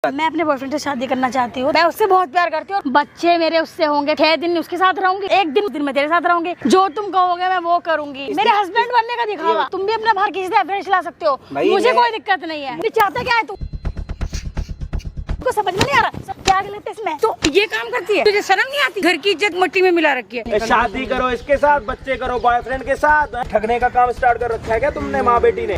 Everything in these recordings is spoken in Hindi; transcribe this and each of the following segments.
मैं अपने बॉयफ्रेंड से शादी करना चाहती हूँ। मैं उससे बहुत प्यार करती हूँ। बच्चे मेरे उससे होंगे। 6 दिन उसके साथ रहूंगी, एक दिन मैं तेरे साथ रहूंगी। जो तुम कहोगे मैं वो करूंगी। मेरे हस्बैंड बनने का दिखावा। तुम भी अपना बाहर किसी से अफेयर चला सकते हो, मुझे कोई दिक्कत नहीं है। चाहता क्या है तू? को समझ में नहीं आ रहा क्या गलत है इसमें? तो ये काम करती है, तुझे शर्म नहीं आती? घर की इज्जत मिट्टी में मिला रखी है। शादी करो इसके साथ, बच्चे करो बॉयफ्रेंड के साथ। ठगने का काम स्टार्ट कर रखा है क्या तुमने माँ बेटी ने?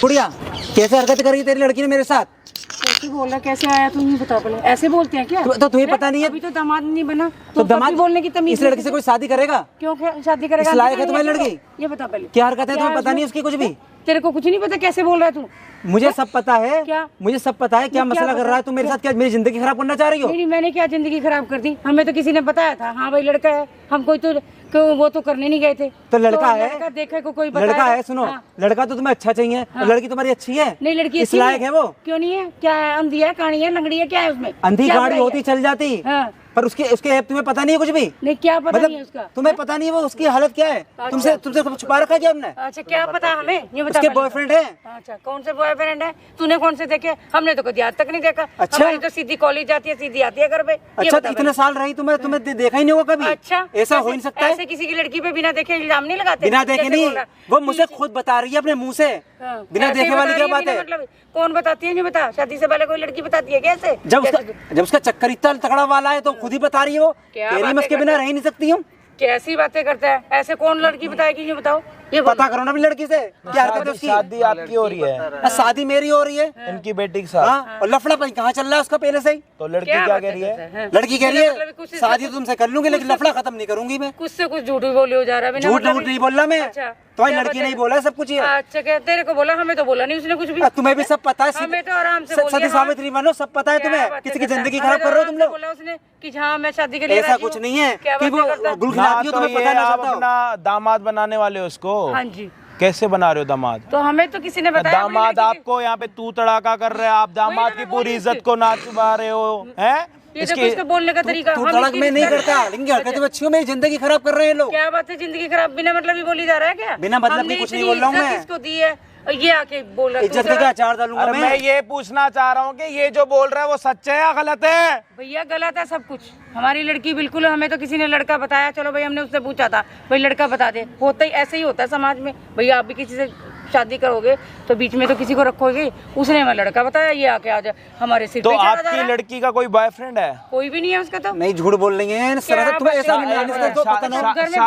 गुड़िया कैसे हरकत करी तेरी लड़की ने मेरे साथ? कैसे बोल रहा, कैसे आया तुम नहीं बता पहले। ऐसे बोलते हैं क्या? तो तुम्हें पता नहीं है? अभी तो दामाद नहीं बना तो दामाद बोलने की तमीज। इस लड़की से कोई शादी करेगा? क्यों शादी करेगा? इस लायक है तुम्हारी लड़की? ये बता पहले क्या हरकत है तुम्हें पता नहीं उसकी कुछ भी? तेरे को कुछ नहीं पता कैसे बोल रहा है तू? मुझे सब पता है। क्या? मुझे सब पता है। क्या मसला कर रहा है तू मेरे साथ? क्या मेरी जिंदगी खराब करना चाह रही हो? नहीं, मैंने क्या जिंदगी खराब कर दी? हमें तो किसी ने बताया था। हाँ भाई लड़का है, हम कोई तो वो तो करने नहीं गए थे। तो लड़का है, लड़का देखा को कोई लड़का है। सुनो, लड़का तो तुम्हें अच्छा चाहिए। लड़की तुम्हारी अच्छी है? नहीं, लड़की इस लायक है वो? क्यों नहीं है? क्या है? अंधी है, काणी है, लंगड़ी है, क्या है उसमें? अंधी गाड़ी होती चल जाती। हाँ। पर उसके तुम्हें पता नहीं है कुछ भी? नहीं, क्या पता नहीं है उसका? तुम्हें पता नहीं है वो उसकी हालत क्या है? तुमसे छुपा रखा है क्या हमने? अच्छा, क्या पता हमें? ये बता। उसके बॉयफ्रेंड है? अच्छा, कौन से बॉयफ्रेंड है? तूने कौन से देखे? हमने तो कभी आज तक नहीं देखा। अच्छा। हमारी तो सीधी कॉलेज जाती है, सीधी आती है घर पे। अच्छा, तो इतने साल रही तुम्हें देखा ही नहीं होगा कभी? अच्छा, ऐसा हो ही नहीं सकता है। ऐसे किसी की लड़की पे बिना देखे इल्जाम नहीं लगाते। बिना देखे नहीं, वो मुझे खुद बता रही है अपने मुंह से। बिना देखे वाली क्या बात है? मतलब कौन बताती है? नहीं बता। शादी से पहले कोई लड़की बताती है कैसे? जब उसका चक्कर इतना तगड़ा वाला है तो खुद ही बता रही है वो। तेरी मैं उसके बिना रह ही नहीं सकती हूँ। कैसी बातें करता है? ऐसे कौन लड़की बताएगी? ये बताओ। ये पता करो ना अपनी लड़की से क्या हरकत है उसकी। शादी आपकी हो रही है? शादी मेरी हो रही है इनकी बेटी के साथ। हाँ, और लफड़ा कहाँ चल रहा है उसका पहले से ही? तो लड़की क्या कह रही है? लड़की कह रही है शादी तो तुमसे कर लूंगी लेकिन लफड़ा खत्म नहीं करूंगी मैं। कुछ से कुछ झूठ बोले हो जा रहा है। झूठ नहीं बोल रहा मैं। तुम्हारी लड़की नहीं बोला सब कुछ। अच्छा, क्या तेरे को बोला? हमें तो बोला नहीं उसने कुछ भी। तुम्हें भी सब पता है। हमें तो आराम से सती सावित्री बनो, सब पता है तुम्हें। किसी की जिंदगी खराब कर रहे हो तुम लोग। बोला उसने कि हाँ मैं शादी के लिए ऐसा कुछ नहीं है कि वो गुल खिलाती हो, तुम्हें पता ना आप चलता हो। अपना दामाद बनाने वाले हो उसको? हाँ जी। कैसे बना रहे हो दामाद? तो हमें तो किसी ने बताया। दामाद आपको यहाँ पे तू तड़ाका कर रहे हैं। आप दामाद की पूरी इज्जत को ना चुबा रहे हो हैं? इसके बोलने का तरीका तू तड़क में नहीं करता, लेकिन हरकतें अच्छी हो, मेरी जिंदगी खराब कर रहे हैं लोग। क्या बात है? जिंदगी खराब बिना मतलब ही बोली जा रहा है क्या? बिना मतलब की कुछ नहीं बोल रहा हूँ मैं। इसको दी है ये आके बोल रहा है। इज्जत का क्या अचार डालूंगा अरे मैं ये पूछना चाह रहा हूँ कि ये जो बोल रहा है वो सच है या गलत है? भैया गलत है सब कुछ। हमारी लड़की बिल्कुल, हमें तो किसी ने लड़का बताया। चलो भाई, हमने उससे पूछा था भाई लड़का बता दे। होता ही ऐसे ही होता है समाज में। भैया आप भी किसी से शादी करोगे तो बीच में तो किसी को रखोगे। उसने हमें लड़का बताया, ये आके आज हमारे सिर पे तो चढ़ा जा रहा आपकी है। लड़की का कोई बॉयफ्रेंड है? कोई भी नहीं है उसका। तो नहीं, झूठ बोल रही है। तुम्हें ऐसा नहीं घर में पता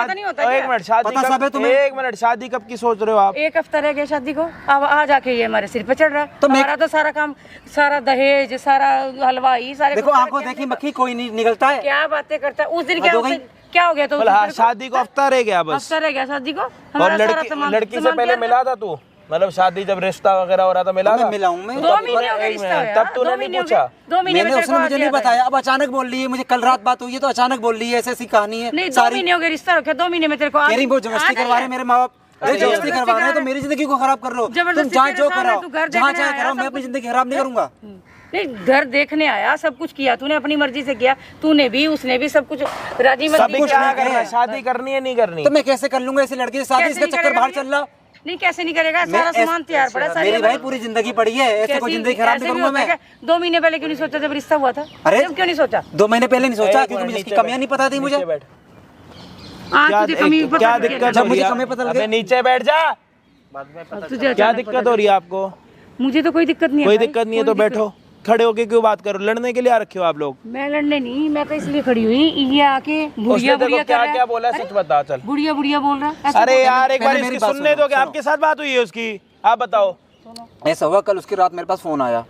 नहीं होता एक मिनट, शादी पता सब है तुम्हें? एक मिनट, शादी कब की सोच रहे हो आप? 1 हफ्ता रह गया शादी को। अब आज आके ये हमारे सिर पे चढ़ रहा है। तो हमारा तो सारा काम, सारा दहेज, सारा हलवाई, सारे देखो आंखों देखी मक्खी कोई नहीं निकलता है। क्या बातें करता है? उस दिन क्या हो गया? तो शादी को हफ्ता रह गया बस। हफ्ता रह गया शादी को। और लड़की से पहले मिला था तू? मतलब शादी जब रिश्ता वगैरह हो रहा था मिला था? मिला हूँ मैं। 2 महीने हो गए रिश्ता हुआ। तब तूने नहीं पूछा? 2 महीने मैंने, उसने मुझे नहीं बताया। अब अचानक बोल रही है। मुझे कल रात बात हुई है तो अचानक बोल रही है। ऐसी कहानी है। नहीं, 2 महीने हो गए रिश्ता रखा। 2 महीने में तेरे को वो जबरदस्ती करवा रहे मेरे माँ बाप। जबरदस्ती करवा रहे हैं तो मेरी जिंदगी को खराब कर रहे हो तुम। जहाँ जो कराओ, जहाँ चाहे कराओ, मैं अपनी जिंदगी खराब नहीं करूंगा। नहीं, घर देखने आया, सब कुछ किया तूने अपनी मर्जी से किया। तूने भी, उसने भी, सब कुछ राजी मर्जी। क्या करना है? शादी करनी है नहीं करनी? तो मैं कैसे कर लूंगा ऐसी लड़की से शादी? इसका चक्कर बाहर चल रहा। नहीं, कैसे नहीं करेगा? सारा सामान तैयार पड़ा। मेरी भाई पूरी जिंदगी पड़ी है। ऐसे कोई जिंदगी खराब नहीं करूंगा मैं। 2 महीने पहले क्यों नहीं सोचा जब रिश्ता हुआ था? अरे क्यों नहीं सोचा? 2 महीने पहले नहीं सोचा क्योंकि मुझे इसकी कमियां नहीं पता थी मुझे। क्या दिक्कत? जब मुझे कमियां पता लगे। नीचे बैठ जा। क्या दिक्कत हो रही है आपको? मुझे तो कोई दिक्कत नहीं है। कोई दिक्कत नहीं है तो बैठो। खड़े होके क्यों बात करो? लड़ने के लिए आ रखे हो आप लोग? मैं लड़ने नहीं, मैं तो इसलिए खड़ी हुई। ये आके बुढ़िया बुढ़िया कर रहा है। क्या बोला? सच बता। चल, बुढ़िया बुढ़िया बोल रहा है। अरे यार एक बार इसकी सुनने दो। क्या आपके साथ बात हुई है उसकी? आप बताओ। ऐसा हुआ, कल उसकी रात मेरे पास फोन आया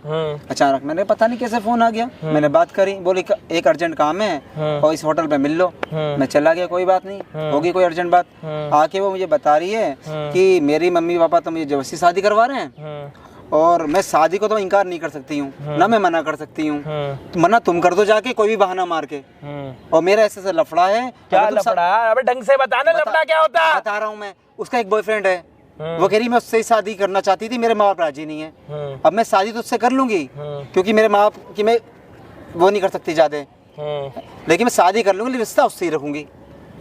अचानक। मैंने पता नहीं कैसे फोन आ गया। मैंने बात करी, बोली एक अर्जेंट काम है और इस होटल पे मिल लो। मैं चला गया, कोई बात नहीं, होगी कोई अर्जेंट बात। आके वो मुझे बता रही है कि मेरी मम्मी पापा तो मुझे जबरदस्ती शादी करवा रहे हैं और मैं शादी को तो इनकार नहीं कर सकती हूँ, ना मैं मना कर सकती हूँ। तो मना तुम कर दो जाके कोई भी बहाना मार के। और मेरा ऐसे लफड़ा है। क्या लफड़ा? अबे ढंग से बताना, लफड़ा क्या होता है? बता रहा हूँ मैं। उसका एक बॉयफ्रेंड है। वो कह रही मैं उससे ही शादी करना चाहती थी, मेरे माँ बाप राजी नहीं है। अब मैं शादी तो उससे कर लूंगी क्योंकि मेरे माँ बाप की मैं वो नहीं कर सकती ज्यादा, लेकिन मैं शादी कर लूंगी, रिश्ता उससे ही रखूंगी।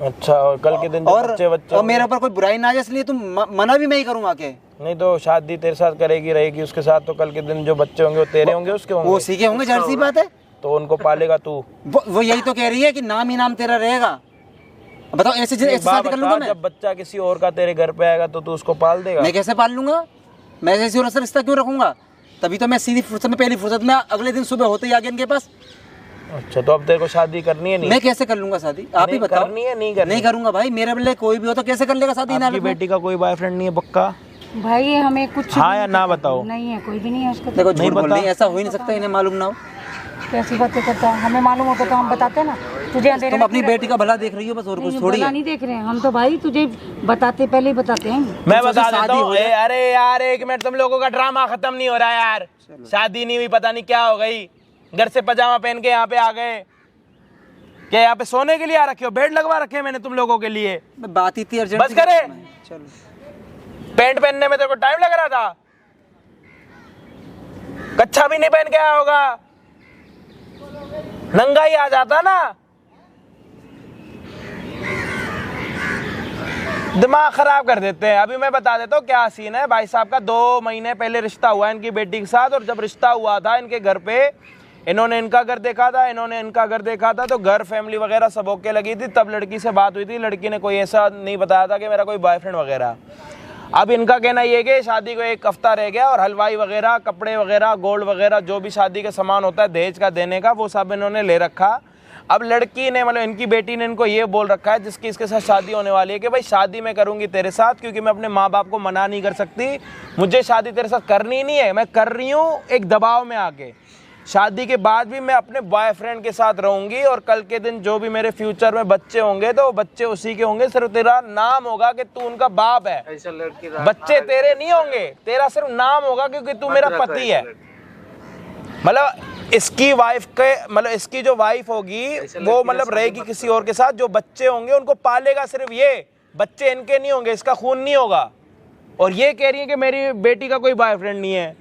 अच्छा, और कल के दिन और मेरे ऊपर कोई बुराई ना आ जाए इसलिए तुम मना भी मैं ही करूँ आके। नहीं तो शादी तेरे साथ करेगी रहेगी उसके साथ, तो कल के दिन जो बच्चे होंगे वो तेरे होंगे उसके होंगे? वो उसी के होंगे, जाहिर सी बात है। तो उनको पालेगा तू? वो यही तो कह रही है कि नाम ही नाम तेरा रहेगा। बताओ ऐसे शादी कर लूंगा मैं? जब बच्चा किसी और का तेरे घर पे आएगा तो तू उसको पाल देगा? मैं कैसे पाल लूंगा? मैं किसी और से रिश्ता क्यों रखूंगा? तभी तो मैं सीधी फुर्सत में, पहली फुर्सत में अगले दिन सुबह होते ही आ गया इनके पास। अच्छा, तो अब तेरे को शादी करनी है? नहीं, मैं कैसे कर लूंगा शादी? आप ही बताओ। करनी है? नहीं करनी? नहीं करूंगा भाई, मेरे बल्ले कोई भी हो तो कैसे कर लेगा शादी? आपकी बेटी का कोई बॉयफ्रेंड नहीं है पक्का? भाई हमें कुछ हाँ या ना बताओ। नहीं है, कोई भी नहीं है उसको। देखो झूठ बोल रही है, ऐसा हो ही नहीं सकता, इन्हें मालूम ना हो। कैसी बातें करता है? हमें मालूम होता तो हम बताते ना तुझे। अंधेरे तुम अपनी बेटी का भला देख रही हो बस, और कुछ थोड़ी है। नहीं देख रहे हैं हम तो भाई, तुझे बताते पहले ही बताते हैं। मैं बता देता हूँ। अरे यार एक मिनट, तुम लोगों का ड्रामा खत्म नहीं हो रहा है यार। शादी नहीं हुई, पता नहीं क्या हो गई, घर से पजामा पहन के यहाँ पे आ गए। क्या यहाँ पे सोने के लिए आ रखे हो? बेड लगवा रखे हैं मैंने तुम लोगों के लिए। बात इतनी अर्जेंट बस करे। चलो, पैंट पहनने में तेरे को टाइम लग रहा था? कच्छा भी नहीं पहन के आया होगा, नंगा ही आ जाता ना। दिमाग खराब कर देते हैं। अभी मैं बता देता हूँ क्या सीन है। भाई साहब का 2 महीने पहले रिश्ता हुआ इनकी बेटी के साथ, और जब रिश्ता हुआ था इनके घर पे, इन्होंने इनका घर देखा था, इन्होंने इनका घर देखा था, तो घर फैमिली वगैरह सब ओके लगी थी। तब लड़की से बात हुई थी, लड़की ने कोई ऐसा नहीं बताया था कि मेरा कोई बॉयफ्रेंड वगैरह। अब इनका कहना ये कि शादी को 1 हफ्ता रह गया और हलवाई वगैरह, कपड़े वगैरह, गोल्ड वगैरह, जो भी शादी का सामान होता है दहेज का देने का, वो सब इन्होंने ले रखा। अब लड़की ने, मतलब इनकी बेटी ने इनको ये बोल रखा है जिसकी इसके साथ शादी होने वाली है कि भाई शादी मैं करूंगी तेरे साथ, क्योंकि मैं अपने माँ बाप को मना नहीं कर सकती, मुझे शादी तेरे साथ करनी नहीं है, मैं कर रही हूँ एक दबाव में आके। शादी के बाद भी मैं अपने बॉयफ्रेंड के साथ रहूंगी, और कल के दिन जो भी मेरे फ्यूचर में बच्चे होंगे तो बच्चे उसी के होंगे, सिर्फ तेरा नाम होगा कि तू उनका बाप है, बच्चे तेरे नहीं होंगे, तेरा सिर्फ नाम होगा क्योंकि तू मेरा पति है। मतलब इसकी वाइफ के, मतलब इसकी जो वाइफ होगी वो मतलब रहेगी किसी और के साथ, जो बच्चे होंगे उनको पालेगा सिर्फ ये, बच्चे इनके नहीं होंगे, इसका खून नहीं होगा। और ये कह रही है कि मेरी बेटी का कोई बॉयफ्रेंड नहीं है।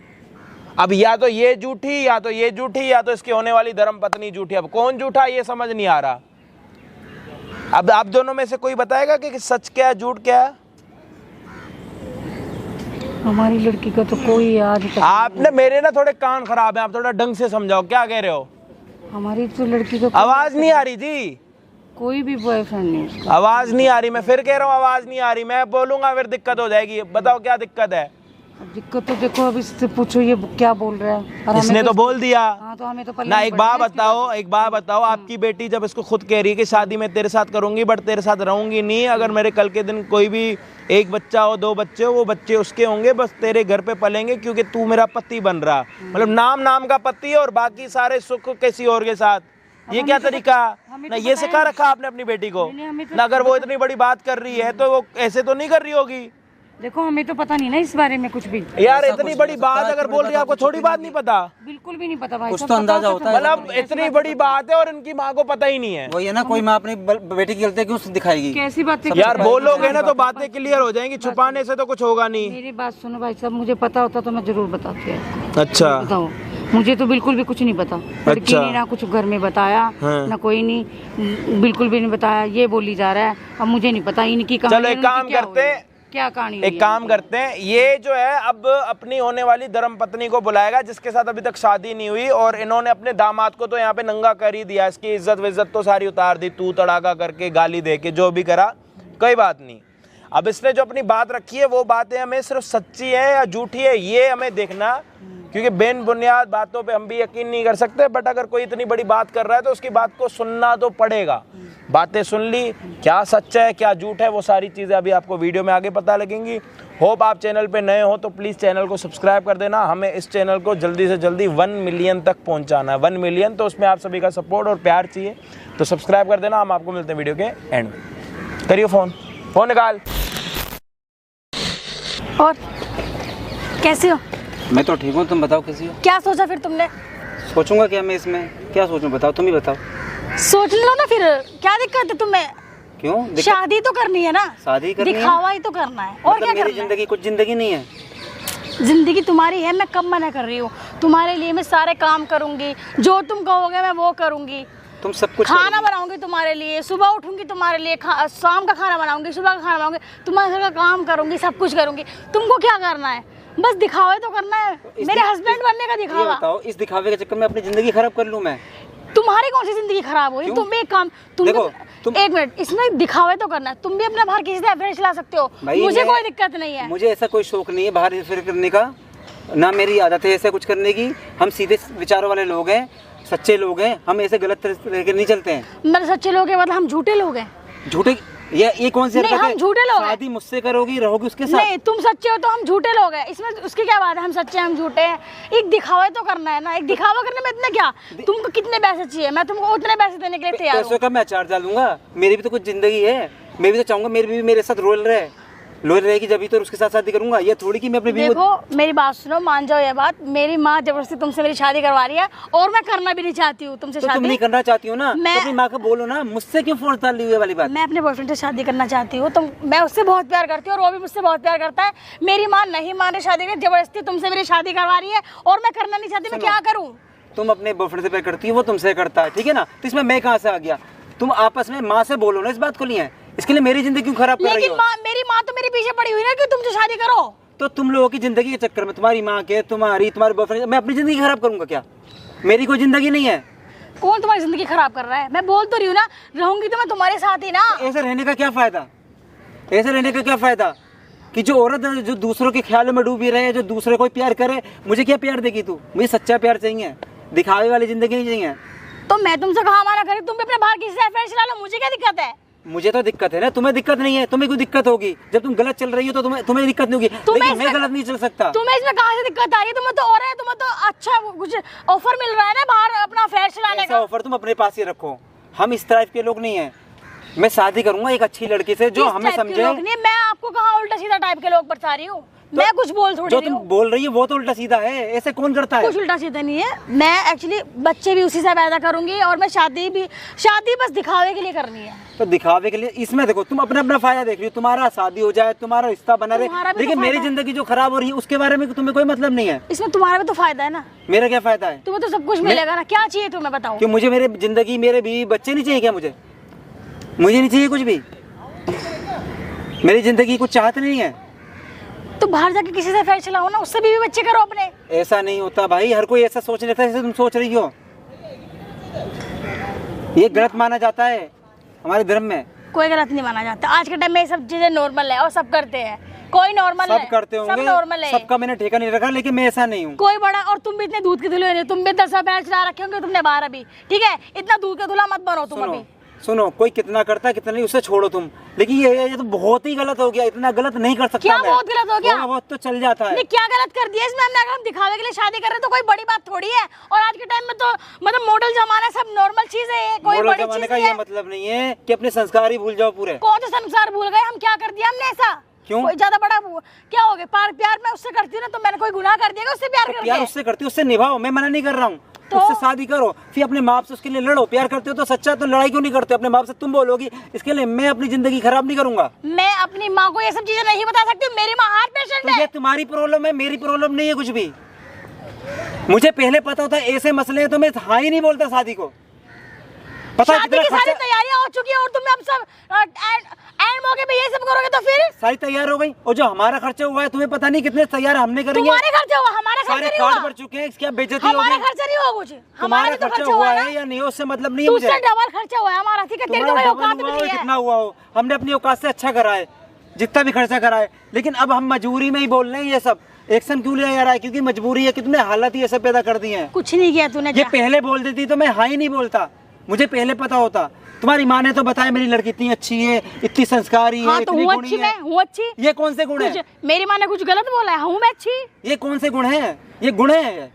अब या तो ये झूठी, या तो ये झूठी, या तो इसकी होने वाली धर्मपत्नी झूठी। अब कौन झूठा ये समझ नहीं आ रहा। अब आप दोनों में से कोई बताएगा कि सच क्या है झूठ क्या है? हमारी लड़की का तो कोई आज तक। आपने मेरे ना थोड़े कान खराब है, आप थोड़ा ढंग से समझाओ क्या कह रहे हो। हमारी तो लड़की का आवाज नहीं आ रही जी, कोई भी बॉयफ्रेंड नहीं उसका। आवाज नहीं आ रही, मैं फिर कह रहा हूँ आवाज नहीं आ रही, मैं बोलूंगा फिर दिक्कत हो जाएगी। बताओ क्या दिक्कत है? दिक्कत तो देखो, अब इससे पूछो ये क्या बोल रहा है। और इसने तो बोल दिया। हाँ, तो हमें तो ना एक बात बताओ, आपकी बेटी जब इसको खुद कह रही है कि शादी मैं तेरे साथ करूंगी बट तेरे साथ रहूंगी नहीं, अगर मेरे कल के दिन कोई भी 1 बच्चा हो, 2 बच्चे हो, वो बच्चे उसके होंगे, बस तेरे घर पे पलेंगे क्योंकि तू मेरा पति बन रहा, मतलब नाम का पति है और बाकी सारे सुख किसी और के साथ। ये क्या तरीका? ना ये सिखा रखा आपने अपनी बेटी को ना। अगर वो इतनी बड़ी बात कर रही है तो वो ऐसे तो नहीं कर रही होगी। देखो हमें तो पता नहीं ना इस बारे में कुछ भी। यार इतनी बड़ी बात अगर बोल रही है, आपको थोड़ी बात नहीं पता? बिल्कुल भी नहीं पता भाई, कुछ तो अंदाजा होता है। मतलब इतनी बड़ी बात है और इनकी माँ को पता ही नहीं है। वही है ना, कोई माँ अपनी बेटी की गलती क्यों दिखाएगी? कैसी बातें यार बोलोगे ना तो बातें क्लियर हो जाएंगी, छुपाने से तो कुछ होगा नहीं। मेरी बात सुनो भाई साहब, मुझे पता होता तो मैं जरूर बताती है। अच्छा बताओ, मुझे तो बिल्कुल भी कुछ नहीं पता। लड़की ने ना कुछ घर में बताया, ना कोई नहीं, बिल्कुल भी नहीं बताया, ये बोली जा रहा है। अब मुझे नहीं पता इनकी कहानी। चलो एक काम करते हैं, क्या कहानी? एक काम करते हैं, ये जो है अब अपनी होने वाली धर्मपत्नी को बुलाएगा जिसके साथ अभी तक शादी नहीं हुई, और इन्होंने अपने दामाद को तो यहाँ पे नंगा कर ही दिया, इसकी इज्जत विज्जत तो सारी उतार दी, तू तड़ाका करके गाली दे के जो भी करा, कोई बात नहीं। अब इसने जो अपनी बात रखी है वो बातें हमें सिर्फ सच्ची है या झूठी है ये हमें देखना, क्योंकि बेन बुनियाद बातों पे हम भी यकीन नहीं कर सकते, बट अगर कोई इतनी बड़ी बात कर रहा है तो उसकी बात को सुनना तो पड़ेगा। बातें सुन ली, क्या सच है क्या झूठ है वो सारी चीज़ें अभी आपको वीडियो में आगे पता लगेंगी। होप आप चैनल पे नए हो तो प्लीज़ चैनल को सब्सक्राइब कर देना। हमें इस चैनल को जल्दी से जल्दी 1 मिलियन तक पहुंचाना है। 1 मिलियन, तो उसमें आप सभी का सपोर्ट और प्यार चाहिए, तो सब्सक्राइब कर देना। हम आपको मिलते हैं वीडियो के एंड में। करिए फ़ोन निकाल। और कैसे हो? मैं तो ठीक हूँ, तुम बताओ कैसी हो? क्या सोचा फिर तुमने? सोचूंगा क्या मैं इसमें, क्या सोचूं? बताओ, तुम ही बताओ। सोच लो ना फिर, क्या दिक्कत है तुम्हें? क्यों? शादी तो करनी है ना, शादी करनी है, दिखावा ही तो करना है, और क्या मेरी करना जिंदगी है? कुछ जिंदगी नहीं है। जिंदगी तुम्हारी है, मैं कब मना कर रही हूँ? तुम्हारे लिए मैं सारे काम करूंगी, जो तुम कहोगे मैं वो करूंगी। तुम सब कुछ खाना बनाऊंगी तुम्हारे लिए, सुबह उठूंगी तुम्हारे लिए, शाम का खाना बनाऊंगी, सुबह का खाना बनाऊंगी, तुम्हारे घर का काम करूंगी, सब कुछ करूंगी। तुमको क्या करना है? बस दिखावे तो करना है, मेरे हस्बैंड बनने का दिखावा। बताओ, इस दिखावे के चक्कर में अपनी जिंदगी खराब कर लूं मैं? तुम्हारी कौन सी जिंदगी खराब हुई? तुम एक काम, तुम एक मिनट, इसमें दिखावे तो करना है। तुम भी अपना बाहर किसी से अफेयर चला सकते हो, मुझे कोई दिक्कत नहीं है। मुझे ऐसा कोई शौक नहीं है बाहर अफेयर करने का, ना मेरी आदत है ऐसा कुछ करने की। हम सीधे विचारों वाले लोग हैं, सच्चे लोग हैं, हम ऐसे गलत तरीके नहीं चलते हैं। मतलब सच्चे लोग हैं मतलब हम झूठे लोग हैं? झूठे? ये कौन सी नहीं, हम झूठे लोग हैं। शादी मुझसे करोगी, रहोगी उसके साथ? नहीं, तुम सच्चे हो तो हम झूठे लोग हैं, इसमें उसकी क्या बात है? हम सच्चे हैं, हम झूठे हैं, एक दिखावा तो करना है ना। एक दिखावा करने में इतना क्या? तुमको कितने पैसे चाहिए? मैं तुमको उतने पैसे देने के लिए तैयार हूं। पैसों का मैं अचार डालूंगा? मेरी भी तो कुछ जिंदगी है, मैं भी तो चाहूंगा मेरी बीवी मेरे साथ रोल रहेगी जब ही तो उसके साथ शादी करूंगा। ये थोड़ी कि मैं अपनी बीवी। देखो मेरी बात सुनो, मान जाओ ये बात, मेरी माँ जबरदस्ती तुमसे मेरी शादी करवा रही है और मैं करना भी नहीं चाहती हूँ तुमसे शादी। तुम नहीं करना चाहती हो ना, मैं तो अपनी माँ को बोलो ना, मुझसे क्यों फोर्स डाल रही है वाली बात? मैं अपने बॉयफ्रेंड से शादी करना चाहती हूँ, तो मैं उससे बहुत प्यार करती हूँ और वो भी मुझसे बहुत प्यार करता है। मेरी माँ नहीं मान रही शादी में, जबरदस्ती तुमसे मेरी शादी करवा रही है और मैं करना नहीं चाहती। मैं क्या करूँ? तुम अपने बॉयफ्रेंड से प्यार करती हो, वो तुमसे करता है, ठीक है ना? तो इसमें मैं कहाँ से आ गया? तुम आपस में माँ से बोलो ना इस बात को लिए। इसके लिए मेरी जिंदगी क्यों खराब कर रही हो? लेकिन मेरी माँ तो मेरे पीछे पड़ी हुई ना कि तुमसे शादी करो। तो तुम लोगों की जिंदगी के चक्कर में, तुम्हारी माँ के, तुम्हारे बॉयफ्रेंड, मैं अपनी जिंदगी खराब करूंगा क्या? मेरी कोई जिंदगी नहीं है। कौन तुम्हारी जिंदगी खराब कर रहा है? मैं बोल तो रही हूँ ना, रहूंगी तो मैं तुम्हारे साथ ही ना। ऐसे रहने का क्या फायदा? ऐसे रहने का क्या फायदा कि जो औरत जो दूसरों के ख्यालों में डूबी रहे, जो दूसरे को प्यार करे, मुझे क्या प्यार देगी तू? मुझे सच्चा प्यार चाहिए, दिखावे वाली जिंदगी नहीं चाहिए। तो मैं तुमसे कहा माना करी, तुम भी अपने बाहर किसी से अफेयर चला लो, मुझे क्या दिक्कत है? मुझे तो दिक्कत है ना, तुम्हें दिक्कत नहीं है। तुम्हें कोई दिक्कत होगी जब तुम गलत चल रही हो, तो तुम्हें दिक्कत नहीं होगी, लेकिन मैं गलत नहीं चल सकता। तुम्हें इसमें कहाँ से दिक्कत आ रही है? तुम्हें तो और है, तुम्हें तो अच्छा कुछ ऑफर मिल रहा है ना बाहर अपना अफेयर चलाने का। ऑफर तुम अपने पास ही रखो, हम इस टाइप के लोग नहीं है। मैं शादी करूंगा एक अच्छी लड़की से जो हमें समझे। मैं आपको कहाँ उल्टा सीधा टाइप के लोग बता रही हूँ? मैं कुछ बोल थोड़ी जो तुम बोल रही हो वो तो उल्टा सीधा है, ऐसे कौन करता है? कुछ उल्टा सीधा नहीं है। मैं एक्चुअली बच्चे भी उसी से पैदा करूंगी और मैं शादी बस दिखावे के लिए करनी है। तो दिखावे के लिए इसमें देखो, तुम अपना फायदा देख रही हो, तुम्हारा शादी हो जाए, तुम्हारा रिश्ता बना रहे, लेकिन मेरी जिंदगी जो खराब हो रही है उसके बारे में तुम्हें कोई मतलब नहीं है। इसमें तुम्हारा भी तो फायदा है ना। मेरा क्या फायदा है? तुम्हें तो सब कुछ मिलेगा ना। क्या चाहिए तुम्हें बताओ? कि मुझे मेरे जिंदगी, मेरे बीवी बच्चे नहीं चाहिए क्या? मुझे नहीं चाहिए कुछ भी। मेरी जिंदगी कुछ चाहते नहीं है तो बाहर जाके किसी से अफेयर चलाओ ना, उससे भी बच्चे करो अपने। ऐसा नहीं होता भाई, हर कोई ऐसा सोच लेता है जैसे तुम सोच रही हो। ये गलत माना जाता है हमारे धर्म में। कोई गलत नहीं माना जाता, आज के टाइम में ये सब चीजें नॉर्मल है और सब करते हैं। कोई नॉर्मल है, सब करते होंगे, सब नॉर्मल है, सबका मैंने ठेका नहीं रखा, लेकिन मैं ऐसा नहीं हूँ। कोई बड़ा, और तुम भी इतने दूध के धुले नहीं, तुम भी 10 अफेयर चला रखे होंगे तुमने 12 भी, ठीक है? इतना दूध का धुला मत बनो तुम अभी। सुनो, कोई कितना करता है कितना नहीं, उसे छोड़ो तुम, लेकिन ये तो बहुत ही गलत हो गया। इतना गलत नहीं कर सकता। क्या बहुत गलत हो गया? बहुत तो चल जाता है। नहीं, क्या गलत कर दिया इसमें हमने? अगर हम दिखावे के लिए शादी कर रहे हैं तो कोई बड़ी बात थोड़ी है। और आज के टाइम में तो मतलब मॉडल जमाना, सब नॉर्मल चीज है, कोई बड़ी चीज नहीं है। ये मतलब नहीं है कि अपने संस्कार ही भूल जाओ पूरे। कौन से संस्कार भूल गए? हम क्या कर दिया हमने ऐसा? क्यों? कोई ज्यादा बड़ा क्या हो गया? प्यार मैं उससे करती हूँ ना, तो मैंने कोई गुनाह कर दिया उससे प्यार करके? प्यार उससे करती हो, उससे निभाओ, मैं मना नहीं कर रहा हूँ। तो उससे शादी करो, फिर अपने माँ से उसके लिए लड़ो। प्यार करते हो तो सच्चा, तो लड़ाई क्यों नहीं करते? अपने माँ से तुम बोलोगी, इसके लिए मैं अपनी जिंदगी खराब नहीं करूंगा। मैं अपनी माँ को ये सब चीजें नहीं बता सकती। मेरी माँ हार्ट पेशेंट है। ये तुम्हारी प्रॉब्लम है, मेरी प्रॉब्लम नहीं है कुछ भी। मुझे पहले पता होता ऐसे मसले हैं तो मैं हाँ ही नहीं बोलता शादी को। पता शादी की सारी तैयारियां हो चुकी है और तुम अब सब एंड मौके पे ये सब करोगे तो फिर? सारी तैयार हो गई, और जो हमारा खर्चा हुआ है तुम्हें पता नहीं कितने तैयार हमने करेंगे। तुम्हारे खर्चा हुआ, हमारा खर्चा नहीं हुआ। सारे कार्ड भर चुके हैं, क्या बेइज्जती होगी? हमारा खर्चा नहीं हुआ कुछ, हमारा तो खर्चा हुआ है या नहीं उससे मतलब नहीं है मुझे। तुझसे डबल खर्चा हुआ है हमारा, ठीक है? तेरे को कोई औकात भी नहीं है। कितना हुआ हो, हमने अपनी औकात से अच्छा करा है, जितना भी खर्चा करा है, लेकिन अब हम मजबूरी में ही बोल रहे हैं। ये सब एक्शन क्यों लिया जा रहा है? क्योंकि मजबूरी है। कितने हालात ही ऐसे पैदा कर दिए हैं। कुछ नहीं किया तूने। ये पहले बोल देती तो मैं हाँ ही नहीं बोलता, मुझे पहले पता होता। तुम्हारी माँ ने तो बताया मेरी लड़की इतनी अच्छी है, इतनी संस्कारी है, इतनी गुणी है। मैं हूँ अच्छी? ये कौन से गुण है? मेरी माँ ने कुछ गलत बोला है? हूँ मैं अच्छी? ये कौन से गुण है? ये गुण है?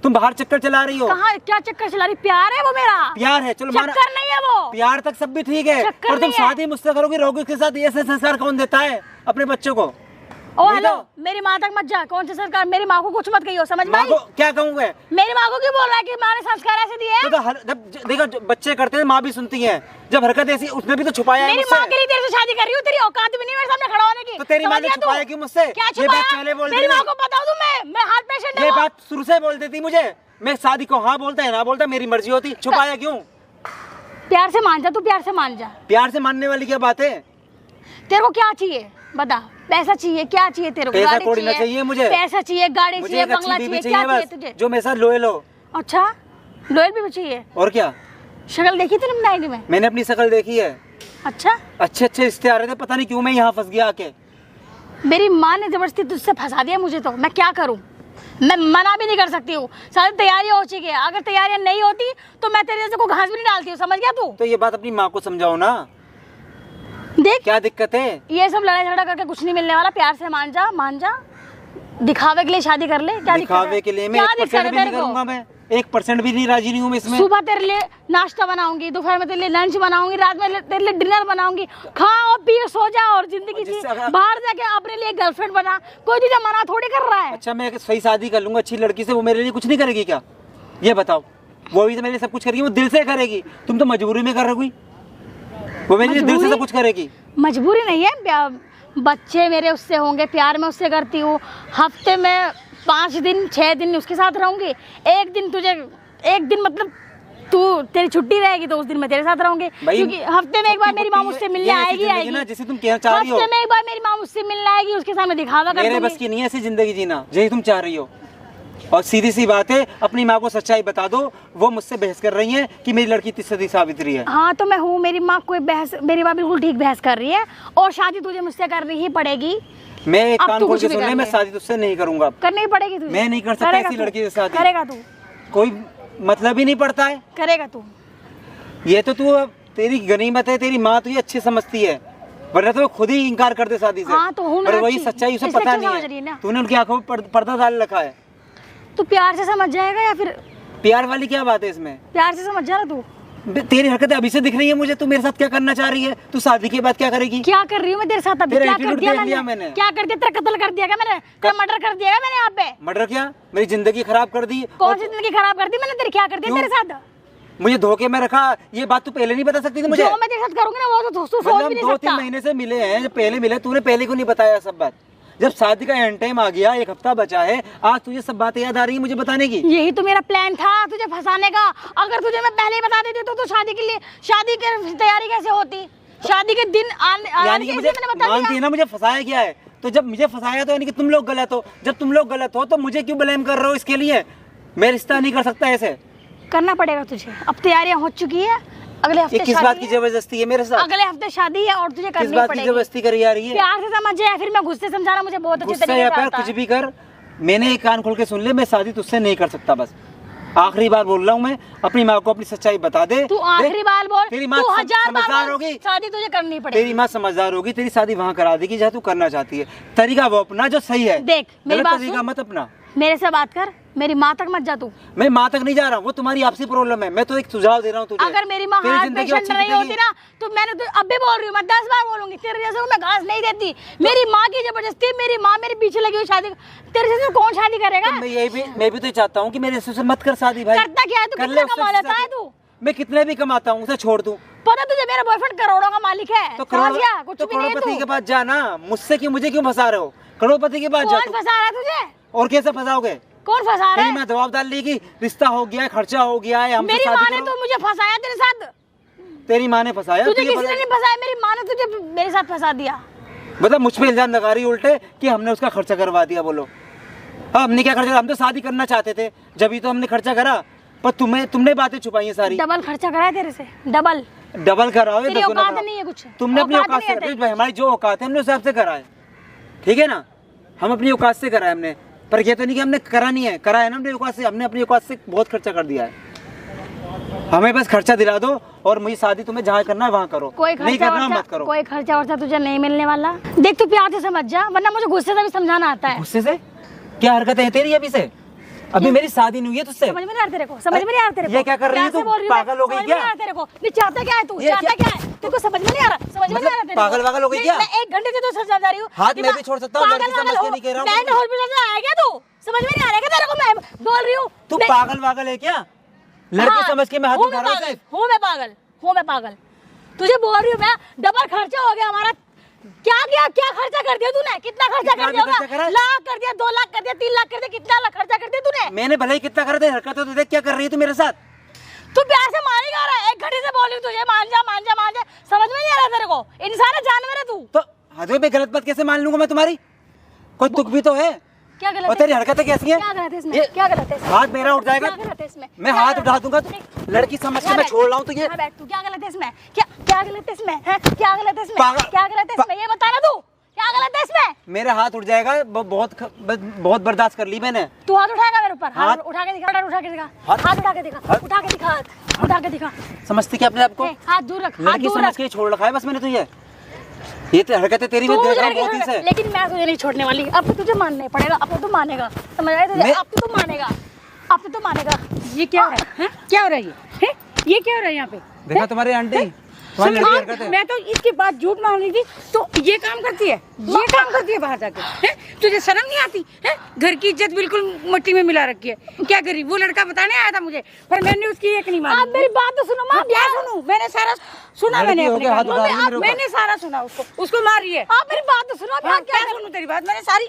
तुम बाहर चक्कर चला रही हो। कहाँ? क्या चक्कर चला रही? प्यार है वो मेरा। प्यार है, चलो चक्कर नहीं है वो। प्यार तक सब भी ठीक है, और तुम शादी मुझसे करोगी, रहोगी उसके साथ। ये संस्कार कौन देता है अपने बच्चों को? ओ हेलो, मेरी माँ तक मत जा। कौन से संस्कार? मेरी माँ को कुछ मत कहियो, समझ में? क्या कहूँगा? मेरी माँ को क्यों बोल रहा है कि माँ ने संस्कार ऐसे दिए हैं? तो जब देखो बच्चे करते हैं, माँ भी सुनती है। जब हरकत ऐसी, उसने भी तो छुपाया है मेरी मुझसे। माँ के लिए तेरे से शादी कर रही हूँ, तेरी औकात भी नहीं मेरे सामने खड़ा होने की। तो तेरी माँ ने छुपाया क्यों मुझसे? क्या ये बात पहले बोल मेरी माँ को बता दूं मैं हार्ट पेशेंट हूँ। ये बात शुरू से बोल देती मुझे, मैं शादी को हाँ बोलता है ना बोलता, मेरी मर्जी होती। छुपाया क्यों? प्यार से मान जा, तू प्यार से मान जा। प्यार से मानने वाली क्या बात है? तेरे को क्या चाहिए बता? पैसा चाहिए? क्या चाहिए तेरे को? पैसा गाड़ी थोड़ी ना चाहिए मुझे। पैसा चाहिए, गाड़ी मुझे चाहिए, एक अच्छी बंगला बीवी चाहिए, क्या चाहिए चाहिए बस, तुझे? जो मेरे साथ लोयल हो। अच्छा, लोयल भी चाहिए? और क्या? शक्ल देखी तूने बनाएगी में? मैंने अपनी शक्ल देखी है। अच्छा, अच्छे अच्छे रिश्ते आ रहे थे, पता नहीं क्यों मैं यहाँ फंस गया आके। मेरी माँ ने जबरदस्ती तुझसे फंसा दिया मुझे, तो मैं क्या करूँ? मैं मना भी नहीं कर सकती हूँ। सारी तैयारियां हो चुकी है, अगर तैयारियां नहीं होती तो मैं तेरे जैसे को घास भी नहीं डालती हूँ, समझ गया तू? तो ये बात अपनी माँ को समझाओ ना। देख क्या दिक्कत है? ये सब लड़ाई झगड़ा करके कुछ नहीं मिलने वाला। प्यार से मान जा, मान जा। दिखावे के लिए शादी कर ले, क्या दिक्कत है? दिखावे के लिए मैं 1% भी नहीं करूंगा। मैं 1% भी नहीं राजी नहीं हूँ मैं इसमें। सुबह तेरे लिए नाश्ता बनाऊंगी, दोपहर में तेरे लिए लंच बनाऊंगी, रात में तेरे लिए डिनर बनाऊंगी। खा और पी, सो जा और जिंदगी जी। बाहर जाके अपने लिए गर्लफ्रेंड बना, कोई तुझे मना थोड़ी कर रहा है। अच्छा, मैं सही शादी कर लूंगा अच्छी लड़की से, वो मेरे लिए कुछ नहीं करेगी क्या? ये बताओ। वो भी तो मेरे लिए सब कुछ करेगी, वो दिल से करेगी। तुम तो मजबूरी में कर रही, वो मेरे लिए दिल से सब कुछ करेगी। मजबूरी नहीं है, बच्चे मेरे उससे होंगे, प्यार में उससे करती हूँ। हफ्ते में 5 दिन 6 दिन उसके साथ रहूंगी। एक दिन मतलब तू तेरी छुट्टी रहेगी तो उस दिन मैं तेरे साथ रहूंगी, क्योंकि हफ्ते में एक बार मेरी माँ मुझसे मिलने आएगी ना, जैसे तुम कहना चाह रही हो। हफ्ते में एक बार मेरी माँ मुझसे मिलने आएगी, उसके सामने दिखावा कर मेरे बस की नहीं है ऐसी जिंदगी जीना जैसी तुम चाह रही हो। और सीधी सी बात है, अपनी माँ को सच्चाई बता दो। वो मुझसे बहस कर रही है कि मेरी लड़की सती सावित्री है। हाँ तो मैं हूँ, मेरी माँ कोई बहस, मेरी माँ बिल्कुल ठीक बहस कर रही है, और शादी तुझे मुझसे करनी ही पड़ेगी। मैं एक अब कान तू खोल कुछ के भी सुन कर ले, मैं ले। शादी तुझसे नहीं करूंगा। करनी ही पड़ेगी तुझे। मैं नहीं कर सकता ऐसी लड़की के साथ। करेगा तू? कोई मतलब ही नहीं पड़ता है। करेगा तू? ये तो तू, तेरी गनीमत है, तेरी माँ तुझे अच्छी समझती है, वरना तो वो खुद ही इंकार करते शादी से। हाँ, तो हूँ मैं पर वही अच्छी। सच्चाई उसे इसलिए पता क्यों नहीं समझ रही है है। ना? तूने उनकी आंखों में पर्दा डाल रखा है। तू प्यार से समझ जाएगा या फिर? प्यार वाली क्या बात है इसमें? प्यार से समझ जा ना तू। तेरी हरकतें अभी से दिख रही है मुझे। तू मेरे साथ क्या करना चाह रही है? तू शादी के बाद क्या करेगी? क्या कर रही हूँ मैं तेरे साथ? अभी तेरा क्या कर attitude दिया देख लिया मैंने? मैंने। क्या कर दिया? तेरा कत्ल कर दिया क्या मैंने? तेरा मर्डर कर दिया क्या मैंने यहाँ पे? मर्डर क्या? मेरी जिंदगी खराब कर दी। कौन सी जिंदगी खराब कर दी मैंने तेरी? क्या कर दिया तेरे साथ? मुझे धोखे में रखा, ये बात तू पहले नहीं बता सकती थी मुझे? जो मैं तेरे साथ करूंगी ना वो तो तू सोच भी मतलब नहीं 2-3 सकता। महीने से मिले हैं, जब पहले मिले तूने पहले क्यों नहीं बताया सब बात? जब शादी का एंड टाइम आ गया, 1 हफ्ता बचा है, आज तुझे सब बातें याद आ रही है मुझे बताने की? यही तो मेरा प्लान था, तुझे फंसाने का। अगर तुझे मैं पहले ही बता देती तो शादी के लिए, शादी की तैयारी कैसे होती? शादी के दिन यानी कि मुझे मानती है ना मुझे फंसाया गया है। तो जब मुझे फंसाया तो यानी कि तुम लोग गलत हो। जब तुम लोग गलत हो तो मुझे क्यों ब्लेम कर रहे हो इसके लिए? मैं रिश्ता नहीं कर सकता ऐसे। करना पड़ेगा तुझे। अब तैयारियां हो चुकी है, अगले हफ्ते किस बात की जबरदस्ती है मेरे साथ? अगले हफ्ते शादी है और तुझे किस करनी बात की पड़ेगी। जबरदस्ती करी जा रही है? प्यार से समझ जाए, फिर मैं गुस्से समझाना मुझे बहुत अच्छे गुस्सा तरीके या से प्यार आता कुछ है। भी कर, मैंने एक कान खोल के सुन ले, मैं शादी तुझसे नहीं कर सकता। बस आखिरी बार बोल रहा हूँ मैं, अपनी माँ को अपनी सच्चाई बता दे। तू आखिरी बार बोल, तेरी माँ तू 1000 बार समझदार बोल, होगी, शादी तुझे करनी पड़ेगी। तेरी माँ समझदार होगी, तेरी शादी वहाँ करा देगी जहाँ तू करना चाहती है। तरीका वो अपना जो सही है। देख मेरी गलत बात तरीका सुन, मत अपना। मेरे से बात कर, मेरी माँ तक मत जा तू। मैं माँ तक नहीं जा रहा हूँ, वो तुम्हारी आपसी प्रॉब्लम है। मैं तो एक सुझाव दे रहा हूँ तुझे। अगर मेरी माँ तेरी हार्ट जिंदगी पेशेंट अच्छी नहीं बीतेगी। होती ना तो मैंने तो अब भी बोल रही हूँ, मैं 10 बार बोलूंगी, तेरे जैसे को मैं घास नहीं देती। मेरी माँ की जबरदस्ती, मेरी माँ मेरे पीछे लगी हुई शादी, तेरे जैसे कौन शादी करेगा? तो मैं भी तो चाहता हूँ कि मेरे से मत कर शादी भाई। करता क्या है तू? कर कितना ले उससे कमा लेता है शादी। तू? मैं कितने भी कमाता हूँ उसे छोड़ दूँ। पता तुझे मेरा बॉयफ्रेंड करोड़ों का मालिक है, तो समझ गया? कुछ भी नहीं है करोड़पति तू। के पास जाना, मुझसे क्यों, मुझे क्यों फंसा रहे हो? करोड़पति के पास जा कौन फंसा रहा है तुझे? और कैसे फंसाओगे? कौन फंसा रहा तेरी है? माँ जवाब डाल ली कि रिश्ता हो गया है, खर्चा हो गया है, हमसे मेरी शादी माँ ने करो। तो मुझे फंसाया तेरे साथ। तेरी माँ ने फंसाया तुझे तुझे किसी ने नहीं फंसाया, मेरी माँ ने तुझे मेरे साथ फंसा दिया। मतलब मुझ पे इल्जाम लगा रही उल्टे कि हमने उसका खर्चा करवा दिया। बोलो हमने क्या खर्चा? हम तो शादी करना चाहते थे, जब ही तो हमने खर्चा करा। पर तुमने बातें छुपाई है सारी। डबल खर्चा कराया तेरे से, डबल कराओ या तेरी दोगुना औकात कराओ। नहीं है कुछ। तुमने अपनी औकात औकात नहीं है से, तेरी। भाई हमारी जो औकात है हमने उस हिसाब से करा है, ठीक है ना? हम अपनी औकात से करा है हमने, पर ये तो नहीं कि हमने करा नहीं है, करा है ना अपनी औकात से। हमने अपनी औकात से बहुत खर्चा कर दिया है। हमें बस खर्चा दिला दो और मुझे शादी तुम्हें जहाँ करना है वहाँ करो, कोई नहीं खर्चा करना मत वर्चा, करो। कोई खर्चा वर्चा तुझे नहीं मिलने वाला। देख तू प्यार से समझ जा, वरना मुझे गुस्से से भी समझाना आता है। गुस्से से? क्या हरकत है तेरी अभी से? अभी मेरी शादी नहीं हुई है तुझसे। समझ में नहीं आ रहा तेरे को? समझ में नहीं आ रहा तेरे को? ये क्या कर रही है तू? पागल हो गई क्या? समझ में नहीं आ रहा तेरे को? नहीं चाहता क्या है तू? चाहता क्या है? तेरे को समझ में नहीं आ रहा? समझ में नहीं आ रहा तेरे को? पागल हो गई क्या? मैं 1 घंटे से तो समझा जा रही हूँ। हाथ मैं भी छोड़ सकता हूँ, लड़की समझ के नहीं कह रहा हूँ। मैं हॉस्पिटल से आया क्या तू? समझ में नहीं आ रहा क्या तेरे को? मैं बोल रही हूँ तू पागल है क्या? लड़की समझ के मैं हाथ उठा रहा हूँ। हूँ मैं पागल। तुझे बोल रही हूँ मैं, डबल खर्चा हो गया हमारा। क्या खर्चा कर दिया तूने? कितना खर्चा कर दिया होगा? लाख कर दिया, 2 लाख कर दिया, 3 लाख कर दिया, कितना लाख खर्चा कर दिया तूने? मैंने भले ही कितना करा था, हरकत तो देख क्या कर रही है तू मेरे साथ। तू प्यार से मान ही गा रहा है, 1 घंटे से बोल रही हूँ तुझे मान जा मान जा मान जा, समझ में नहीं आ रहा तेरे को? इंसान है जानवर है तू। तो हद पे गलत बात कैसे मान लूंगा मैं तुम्हारी? कोई तुक भी तो है। क्या गलत और तेरी हरकतें कैसी है? क्या गलत है इसमें? क्या गलत है इसमें? हाथ मेरा उठ जाएगा, क्या गलत है इसमें? मैं हाथ उठा दूंगा, लड़की समझ के मैं छोड़ रहा हूँ तुझे। बैठ तू, क्या गलत है इसमें? क्या गलत है इसमें? हैं? क्या गलत है इसमें? पागल- क्या गलत है इसमें? ये बता ना तू, क्या गलत है इसमें? मेरा हाथ उठ जाएगा, बहुत बर्दाश्त कर ली मैंने। तू हाथ उठाएगा मेरे ऊपर? हाथ हाथ- उठा के दिखा, उठा के दिखा, हाथ- हाथ उठा के दिखा, उठा के दिखा, हाथ उठा के दिखा। समझती क्या अपने आप को? हाथ दूर रख, हाथ लड़की दूर समझ रख। के छोड़ रखा है बस मैंने तुझे। ये तो हरकतें तेरी मैं तू देख मुझे रहा हूँ लड़की बहुत दिन छोड़- से। लेकिन मैं तुझे नहीं छोड़ने वाली। अब तो तुझे मानना ही पड़ेगा, अब तो तू मानेगा, समझ आया तुझे? मैं- अब तो तू मानेगा, अब तो तू मानेगा। ये क्या है? हैं? क्या हो रहा है ये? हैं? ये क्या हो रहा है यहाँ पे? देखा तुम्हारी आंटी, तुम्हारी लड़की हरकत है। मैं तो इसके बाद झूठ मांग रही थी तो ये काम करती है, ये काम करती है बाहर जाके। हैं? तुझे शर्म नहीं आती है? घर की इज्जत बिल्कुल मिट्टी में मिला रखी है। क्या करी? वो लड़का बताने आया था मुझे, पर मैंने उसकी एक नहीं मानी। आप मेरी बात तो सुनो माँ। क्या सुनूं? मैंने सारा सुना, लड़की मैंने हो अपने गया, हाथ कान में। उठा रही है मेरे ऊपर। मैंने सारा सुना, उसको मार रही है। आप मेरी बात तो सुनो। आप हाँ, क्या क्या सुनूं तेरी बात? मैंने सारी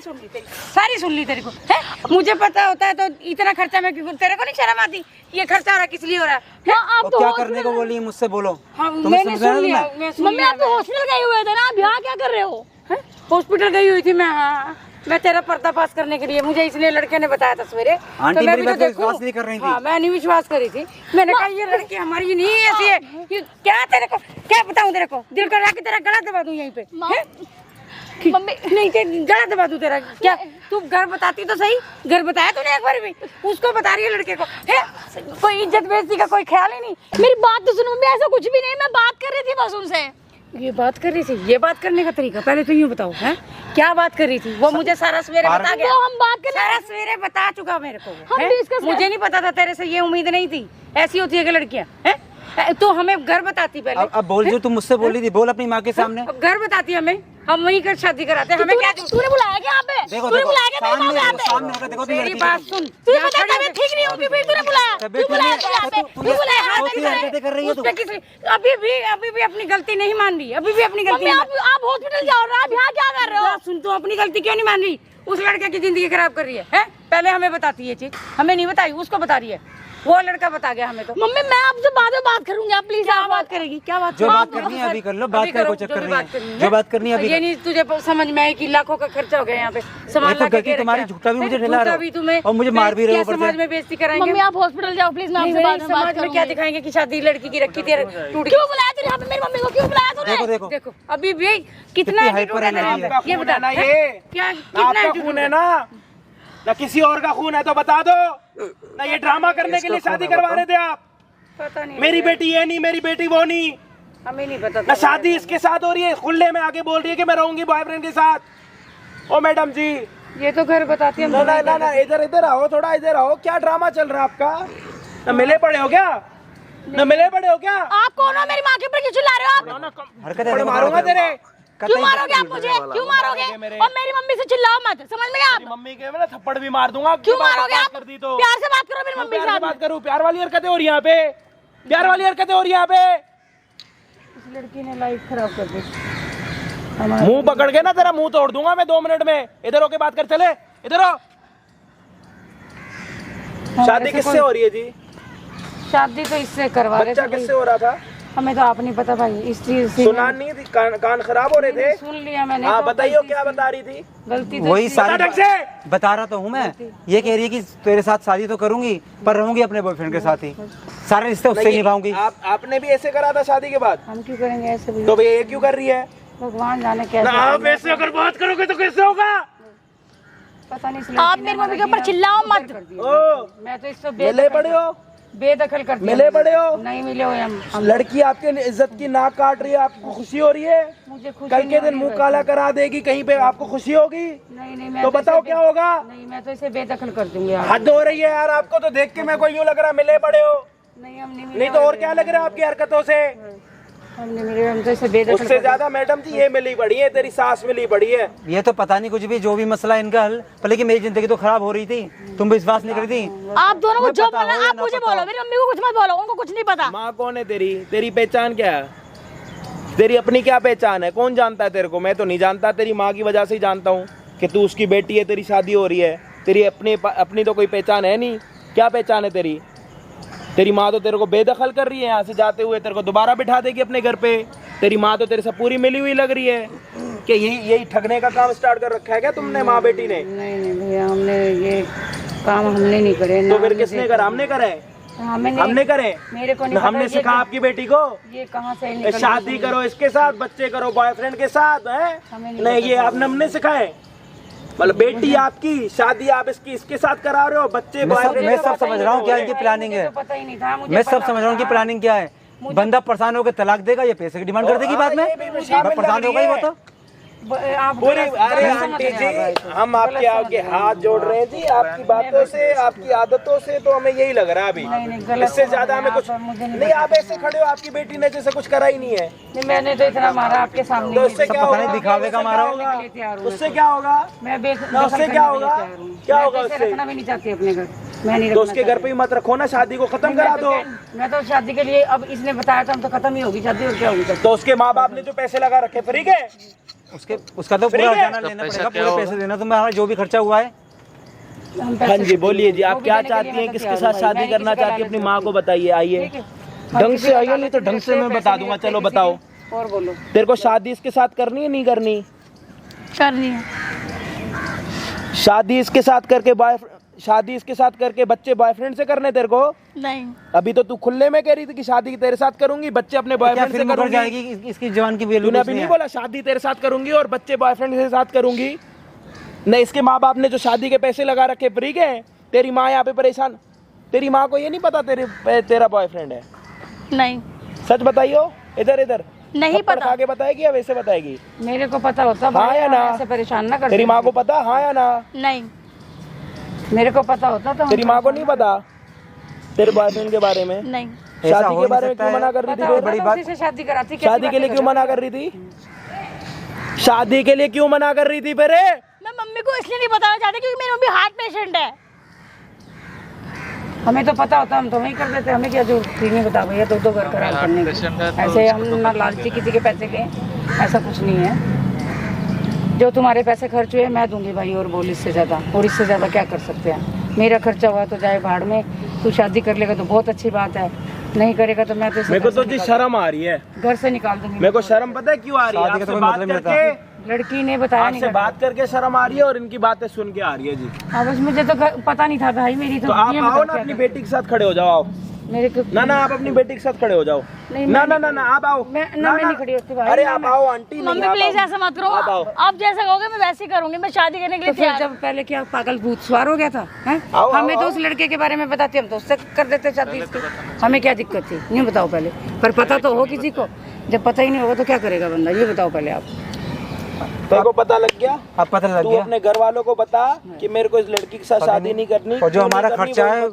सुन ली तेरी, सारी सुन ली तेरी को। है? मुझे पता होता है तो इतना खर्चा मैं क्यों? तेरे को नहीं शर्म आती? ये खर्चा हो रहा किस लिए हो रहा है? हाँ, आप और तो क्या हॉस्पिटल- करने को बोली मुझसे बोलो? हाँ, तुम्हें मैंने समझाया सुन लिया, ना? मैं सुन मम्मी लिया। आप तो हॉस्पिटल गए हुए थे ना, आप यहाँ क्या कर रहे हो? हैं? हॉस्पिटल गई हुई थी मैं। हाँ, मैं तेरा पर्दाफाश करने के लिए, मुझे इसलिए लड़के ने बताया था सवेरे। आंटी मैं मेरी भी तो बात पे देखूं। विश्वास नहीं कर रही थी। हाँ, मैं नहीं विश्वास करी थी। मैंने कहा ये लड़की हमारी नहीं है, ऐसी है। ये क्या तेरे को क्या बताऊं? तेरे को दिल कर रहा कि तेरा गला दबा दूं यहीं पे। हैं? मम्मी नहीं गला दबा दूं तेरा। क्या तू घर बताती तो सही? घर बताया तूने एक बार भी? उसको बता रही है लड़के को। है? कोई इज्जत बेइज्जती का कोई ख्याल ही नहीं। मेरी बात तो सुनो मम्मी, ऐसा कुछ भी नहीं, मैं बात कर रही थी बस उनसे। ये बात कर रही थी, ये बात करने का तरीका पहले तो यूँ बताओ। है क्या बात कर रही थी? वो मुझे सारा सवेरे बता गया। वो हम बात करने सारा सवेरे बता चुका मेरे को। हम हैं? discuss कर- मुझे नहीं पता था, तेरे से ये उम्मीद नहीं थी। ऐसी होती है कि लड़कियां हैं? तो हमें घर बताती पहले। अब बोल जो तुम मुझसे बोल रही थी, बोल अपनी माँ के सामने। अब घर बताती हमें, हम वहीं कर शादी कराते। हमें क्या तूने बुलाया क्या यहाँ पे? देखो तूने देखो बुलाया क्या मेरे को यहाँ पे? सामने होकर देखो भी मेरी लड़की बात को। सुन। तुझे यहाँ पता है खड़ी तबीयत ठीक नहीं होगी, फिर तूने बुलाया। तबीयत तू बुलाया ठीक यहाँ पे, नहीं- तू बुलाया तू हाथ होती पे है, हरकतें कर रही है उस तू। पे अभी भी अपनी गलती नहीं मान रही। अभी भी अपनी गलती मम्मी नहीं आप हॉस्पिटल जाओ ना, आप यहाँ क्या कर रहे हो? बात सुन, तू अपनी गलती क्यों नहीं मान रही? उस लड़के की जिंदगी खराब कर रही है? पहले हमें बताती है चीज, हमें नहीं बताई, उसको बता रही है। वो लड़का बता गया हमें तो। मम्मी मैं आपसे बाद में बात करूंगी, आप प्लीज क्या आप बात करेगी? क्या बात जो करेगी? बात करनी है अभी कर लो, बात अभी का करो, कोई जो चक्कर भी नहीं बात करनी है। है। जो बात करनी है अभी ये नहीं तुझे समझ में आए कि लाखों का खर्चा हो गया यहाँ पे सामान ये तो लाके गलती दे तुम्हारी, रखा है। झूठा भी मुझे ठेला रहे हो। भी तुम्हें और मुझे मार भी रहे हो क्या ऊपर से। समाज में बेइज्जती कराएंगे? मम्मी आप हॉस्पिटल जाओ प्लीज, मैं नहीं, आपसे बाद नहीं, में बात समाज में करूंगी। क्या दिखाएंगे कि शादी लड़की की रखी थी टूट क्यों बुलाया तूने यहाँ पे मेरी मम्मी को? क्यों बुलाया तूने? देखो देखो देखो अभी भी कितना कितनी attitude hyper है तेरे energy अंदर? ये बता ना हैं? ये क्या ना कितना आपका attitude खून है ना किसी और का खून है तो बता दो ना। ये ड्रामा करने के लिए शादी करवा रहे थे आप? पता नहीं मेरी बेटी ये नहीं, मेरी बेटी वो नहीं, हमें नहीं पता ना था। शादी इसके साथ हो रही है, खुले में आके बोल रही है कि मैं रहूंगी बॉयफ्रेंड के साथ। ओ मैडम जी, ये तो घर बताती है। ना ना ना ना, इधर इधर आओ, थोड़ा इधर आओ। क्या ड्रामा चल रहा है आपका? ना मिले पड़े हो क्या? ना मिले पड़े हो क्या? आप कौन हो? मेरी माँ के ऊपर क्यों चिल्ला रहे हो आप? हरकतें थप्पड़ देखो, मारूंगा तेरे। क्यों मारोगे आप मुझे? क्यों मारोगे? और मेरी मम्मी से चिल्लाओ मत, समझ में आप? मम्मी के मैं थप्पड़ भी मार दूंगा। क्यों बात मारोगे आप? कर दी तो प्यार से बात करो मेरी मम्मी प्यार के से साथ। बात करूं? प्यार वाली हरकतें हो रही यहाँ पे, प्यार वाली हरकतें हो रही यहाँ पे। इस लड़की ने लाइफ खराब कर दी। मुंह पकड़ के ना तेरा मुंह तोड़ दूंगा मैं 2 मिनट में। इधर होके बात कर, चले इधर हो। शादी किससे हो रही है जी? शादी तो इससे करवा रहे बच्चा थे। किससे हो रहा था? हमें तो आप नहीं पता भाई इस चीज से। सुना नहीं थी? कान खराब हो रहे थे? सुन लिया मैंने। हाँ तो बताइए क्या बता रही थी? गलती तो वही इसकी- सारी बता ढंग से। बता रहा तो हूँ मैं। ये कह रही है कि तेरे साथ शादी तो करूंगी पर रहूंगी अपने बॉयफ्रेंड के साथ ही, सारे रिश्ते उससे नहीं, निभाऊंगी। आपने भी ऐसे करा था शादी के बाद? हम क्यों करेंगे ऐसे भी? तो ये क्यों कर रही है? भगवान जाने ना कैसे। आप ऐसे अगर बात करोगे तो कैसे होगा? पता नहीं इस आप लड़की ने मेरी मम्मी के हमारा ऊपर चिल्लाओ मत। कर दिया। ओ मैं तो इसको मिले पड़े हो? बेदखल कर दिया। मिले पड़े हो? नहीं मिले हो हम। लड़की आपके इज्जत की नाक काट रही है, आपको खुशी हो रही है? मुझे खुशी कल नहीं के हो दिन रही मुंह भाई। काला करा देगी कहीं पे, आपको खुशी होगी? नहीं मैं तो बताओ इसे क्या होगा? नहीं मैं तो इसे बेदखल कर दूंगी यार। हद हो रही है यार, आपको तो देख के मेरे को यूं लग रहा है मिले पड़े हो। नहीं हम नहीं मिले। नहीं तो और क्या लग रहा है आपकी हरकतों से? हम नहीं मिले, हम तो इसे बेदखल उससे ज्यादा मैडम जी ये मिली पड़ी है, तेरी सास मिली पड़ी है। ये तो पता नहीं कुछ भी, जो भी मसला इनका हल, पर लेकिन मेरी जिंदगी तो खराब हो रही थी, तुम विश्वास नहीं करती। आप दोनों को तुम्हें जो पता बोलना हो या आप ना मुझे पता बोलो, हो। मेरी मम्मी को कुछ मत बोलो, उनको कुछ नहीं पता। माँ कौन है तेरी? तेरी पहचान क्या है? तेरी अपनी क्या पहचान है? कौन जानता है तेरे को? मैं तो नहीं जानता, तेरी माँ की वजह से ही जानता हूँ कि तू उसकी बेटी है, तेरी शादी हो रही है। तेरी अपनी तो कोई पहचान है नहीं। क्या पहचान है तेरी? तेरी माँ तो तेरे को बेदखल कर रही है, यहाँ से जाते हुए तेरे को दोबारा बिठा देगी अपने घर पे। तेरी माँ तो तेरे से पूरी मिली हुई लग रही है कि यही ठगने का काम स्टार्ट कर रखा है क्या तुमने माँ बेटी ने? नहीं भैया, हमने ये काम हमने नहीं करे ना। तो फिर किसने करा? हमने करे? हमने करे? मेरे को नहीं पता। हमने सिखा आपकी बेटी को? ये कहाँ से निकल शादी करो इसके साथ, बच्चे करो बॉयफ्रेंड के साथ है? नहीं, ये आपने हमने सिखाए? मतलब बेटी आपकी, शादी आप इसके साथ करा रहे हो, बच्चे मैं सब समझ रहा हूँ क्या इनकी प्लानिंग है। पता ही नहीं था मुझे। मैं सब समझ रहा हूँ इनकी प्लानिंग क्या है। बंदा परेशान होकर तलाक देगा, ये पैसे की डिमांड कर देगी बाद में, परेशान होगा ही वो तो। पूरी। अरे आंटी जी, हम आपके आगे हाथ जोड़ रहे हैं जी, आपकी बातों से, आपकी आदतों से तो हमें यही लग रहा है अभी। इससे ज्यादा हमें कुछ नहीं। आप ऐसे खड़े हो, आपकी बेटी ने जैसे कुछ करा ही नहीं है। मैंने तो इतना मारा आपके सामने। तो उससे क्या होगा? दिखावे का मारा होगा, उससे क्या होगा? उससे क्या होगा? क्या होगा उससे? रखना भी नहीं चाहती अपने घर, मैं नहीं। तो उसके घर पे ही मत रखो ना, शादी को खत्म करा दो। मैं तो शादी के लिए, अब इसने बताया था हम तो खत्म ही होगी शादी, और क्या होगी? तो उसके माँ बाप ने जो पैसे लगा रखे फ्री के, उसका तो पूरा हर्जाना लेना पड़ेगा, पूरे पैसे देना। तो हमारा जो भी खर्चा हुआ है। हाँ जी बोलिए जी, आप क्या चाहती हैं, किसके साथ शादी करना चाहती है? अपनी माँ को बताइए। आइए ढंग से आइए, नहीं तो ढंग से मैं बता दूंगा। चलो बताओ, और बोलो। तेरे को शादी इसके साथ करनी है नहीं करनी? करनी है। शादी इसके साथ करके बच्चे बॉयफ्रेंड से करने तेरे को? नहीं। अभी तो तू खुले में कह रही थी कि शादी तेरे साथ करूंगी, बच्चे अपने बॉयफ्रेंड से करूंगी। जाएगी इसकी जवान की वैल्यू। तूने अभी नहीं बोला शादी तेरे साथ करूंगी और बच्चे बॉयफ्रेंड के साथ करूंगी? नहीं, इसके माँ बाप ने जो शादी के पैसे लगा रखे फ्री के, तेरी माँ यहाँ पे परेशान। तेरी माँ को ये नहीं पता तेरा बॉयफ्रेंड है? नहीं। सच बताइयो, इधर नहीं पता। आगे बताएगी या वैसे बताएगी? मेरे को पता होता, हाँ या ना? ऐसे परेशान ना कर। तेरी माँ को पता? हाँ या ना? नहीं। मेरे को पता होता तो। तेरी माँ को नहीं पता तेरे बॉयफ्रेंड के बारे में? नहीं। शादी के बारे में क्यों मना कर रही थी? बड़ी बात से शादी कराती। शादी के लिए क्यों मना कर रही थी? शादी के लिए क्यों मना कर रही थी? फिर मैं मम्मी को इसलिए नहीं बताना चाहती क्योंकि मेरी मम्मी हार्ट पेशेंट है। हमें तो पता होता हम तो वही कर देते। हमें क्या जरूरत थी? नहीं बता भैया, दो घर खराब करने की। ऐसे हम ना लालची किसी के पैसे के, ऐसा कुछ नहीं है। जो तुम्हारे पैसे खर्च हुए मैं दूंगी भाई, और बोल इससे ज्यादा, और इससे ज्यादा क्या कर सकते हैं? मेरा खर्चा हुआ तो जाए भाड़ में। तू शादी कर लेगा तो बहुत अच्छी बात है, नहीं करेगा तो मैं तो मेरे को तो जी शर्म आ रही है, घर से निकाल दूंगी। मेरे को शर्म पता है क्यों आ रही है? आपसे बात करके, लड़की ने बताया नहीं, आपसे बात करके शर्म आ रही है और इनकी बातें सुन के आ रही है जी। हाँ बस मुझे तो पता नहीं था भाई। मेरी तो आप आओ ना, अपनी बेटी के साथ खड़े हो जाओ। आओ मेरे को ना आप अपनी बेटी के साथ खड़े हो जाओ। ना आप आओ। मैं नहीं खड़ी होती भाई। अरे आप आओ आंटी। मम्मी प्लीज ऐसा मत करो, आप जैसा कहोगे मैं वैसे ही करूंगी। मैं शादी करने के लिए फिर जब पहले क्या पागल भूत सवार हो गया था हैं? हमें तो उस लड़के के बारे में बताती, हम तो उससे कर देते शादी इसकी। हमें क्या दिक्कत थी? नहीं बताओ पहले, पर पता तो हो किसी को। जब पता ही नहीं होगा तो क्या करेगा बंदा? ये बताओ पहले आप। तेरे को पता लग गया? अब पता लग तू गया। अपने घर वालों को बता कि मेरे को इस लड़की के साथ शादी नहीं करनी, और जो हमारा खर्चा है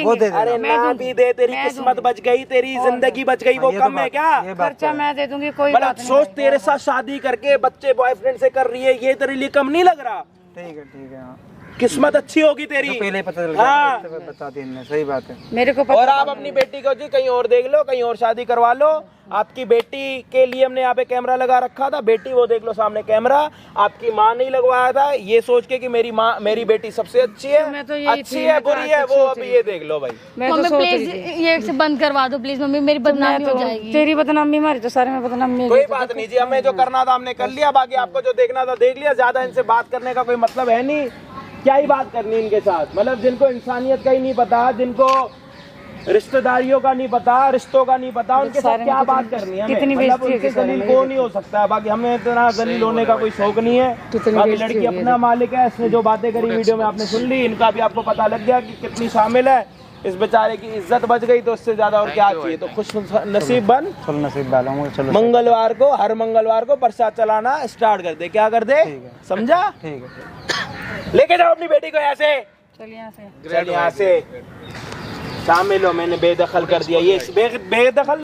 वो दे दे। अरे ना भी दे, तेरी किस्मत बच गई, तेरी जिंदगी बच गई, वो कम है क्या? खर्चा मैं दे दूंगी, कोई मतलब बात नहीं। सोच, तेरे साथ शादी करके बच्चे बॉयफ्रेंड से कर रही है, ये तेरे लिए कम नहीं लग रहा? ठीक है। हाँ। किस्मत अच्छी होगी तेरी। पहले पता चल हाँ। गया, बता दी इनने, सही बात है। मेरे को और आप अपनी बेटी को जी कहीं और देख लो, कहीं और शादी करवा लो। आपकी बेटी के लिए हमने यहाँ पे कैमरा लगा रखा था, बेटी वो देख लो सामने कैमरा। आपकी माँ नहीं लगवाया था, ये सोच के कि मेरी बेटी सबसे अच्छी है, अच्छी है बुरी है, वो अभी ये देख लो भाई। मम्मी प्लीज ये से बंद करवा दो प्लीज। मम्मी मेरी बदनामी हो जाएगी। तेरी बदनामी हमारी तो सारे में बदनामी। कोई बात नहीं जी, हमें जो करना था हमने कर लिया, बाकी आपको जो देखना था देख लिया। ज्यादा इनसे बात करने का कोई मतलब है नहीं। क्या ही बात करनी इनके साथ? मतलब जिनको इंसानियत का ही नहीं पता, जिनको रिश्तेदारियों का नहीं पता, रिश्तों का नहीं पता, उनके साथ क्या बात करनी है? कितनी मतलब उनके दलील को नहीं हो सकता है। बाकी हमें इतना दलील होने का कोई शौक नहीं है। बाकी लड़की अपना मालिक है, इसने जो बातें करी वीडियो में आपने सुन ली, इनका भी आपको पता लग गया कि कितनी शामिल है। इस बेचारे की इज्जत बच गई तो उससे ज्यादा और क्या चाहिए? तो खुश नसीब बन। चलो नसीब वाला हूँ, चलो मंगलवार को, हर मंगलवार को प्रसाद चलाना स्टार्ट कर दे। क्या कर दे? समझा? ठीक है। लेके जाओ अपनी बेटी को यहाँ से। चल यहाँ से शामिल हो। मैंने बेदखल कर दिया, ये बेदखल